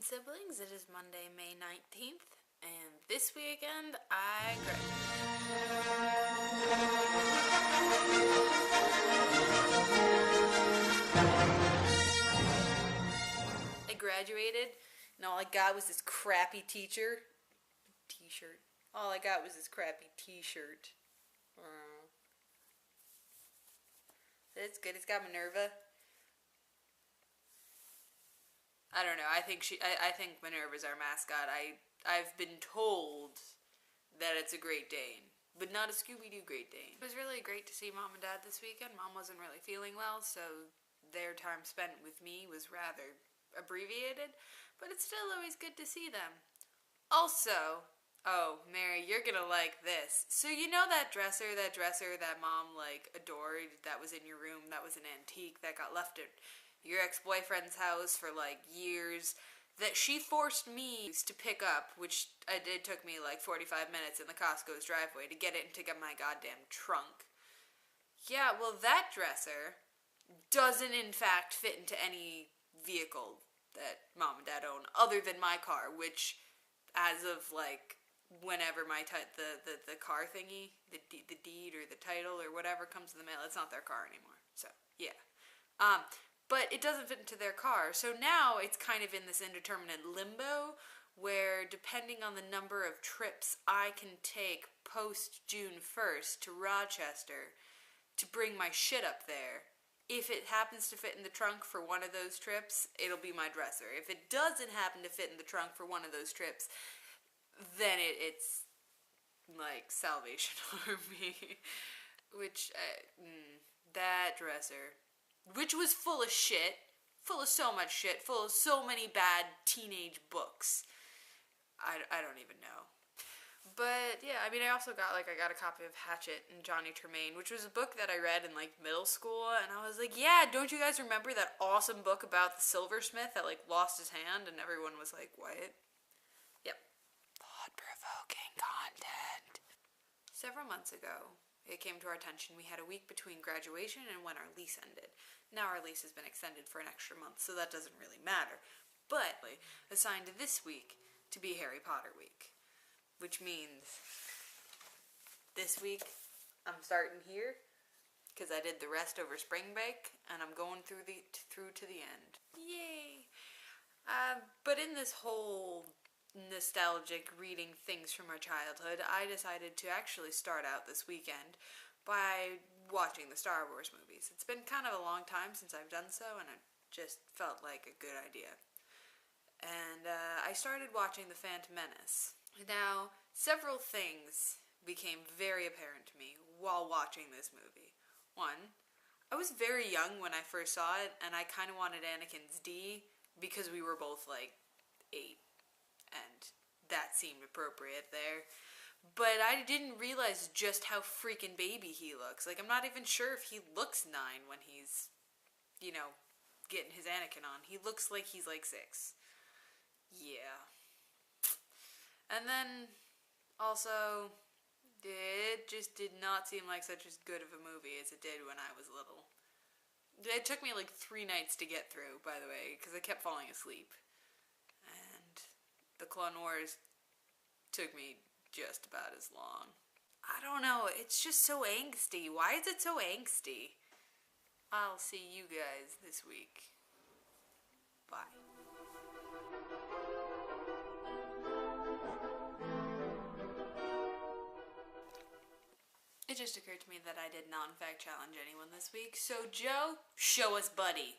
siblings. It is Monday, May 19th, and this weekend I graduated, and all I got was this crappy t-shirt. All I got was this crappy t-shirt. It's good. It's got Minerva. I don't know. I think Minerva's our mascot. I've been told that it's a Great Dane, but not a Scooby-Doo Great Dane. It was really great to see Mom and Dad this weekend. Mom wasn't really feeling well, so their time spent with me was rather abbreviated, but it's still always good to see them. Also, oh, Mary, you're gonna like this. So you know that dresser that Mom, like, adored, that was in your room, that was an antique, that got left at your ex-boyfriend's house for, like, years, that she forced me to pick up, which it took me, like, 45 minutes in the Costco's driveway to get it and to get my goddamn trunk. Yeah, well, that dresser doesn't, in fact, fit into any vehicle that Mom and Dad own, other than my car, which, as of, like, whenever my the car thingy, the deed or the title or whatever comes in the mail, it's not their car anymore. So, yeah. But it doesn't fit into their car. So now it's kind of in this indeterminate limbo where, depending on the number of trips I can take post June 1st to Rochester to bring my shit up there, if it happens to fit in the trunk for one of those trips, it'll be my dresser. If it doesn't happen to fit in the trunk for one of those trips, then it's like Salvation Army. Which, that dresser, which was full of shit, full of so much shit, full of so many bad teenage books. I don't even know. But, yeah, I mean, I also got a copy of Hatchet and Johnny Tremaine, which was a book that I read in, like, middle school, and I was like, yeah, don't you guys remember that awesome book about the silversmith that, like, lost his hand, and everyone was like, what? Yep. Thought-provoking content. Several months ago, it came to our attention we had a week between graduation and when our lease ended. Now our lease has been extended for an extra month, so that doesn't really matter. But assigned this week to be Harry Potter week, which means this week I'm starting here because I did the rest over spring break, and I'm going through to the end. Yay! But in this whole nostalgic reading things from our childhood, I decided to actually start out this weekend by watching the Star Wars movies. It's been kind of a long time since I've done so, and it just felt like a good idea. And I started watching The Phantom Menace. Now, several things became very apparent to me while watching this movie. One, I was very young when I first saw it, and I kind of wanted Anakin's D because we were both, like, 8. And that seemed appropriate there. But I didn't realize just how freaking baby he looks. Like, I'm not even sure if he looks 9 when he's, you know, getting his Anakin on. He looks like he's like 6. Yeah. And then, also, it just did not seem like such as good of a movie as it did when I was little. It took me like 3 nights to get through, by the way, because I kept falling asleep. The Clone Wars took me just about as long. I don't know, it's just so angsty. Why is it so angsty? I'll see you guys this week. Bye. It just occurred to me that I did not in fact challenge anyone this week, so Joe, show us Buddy.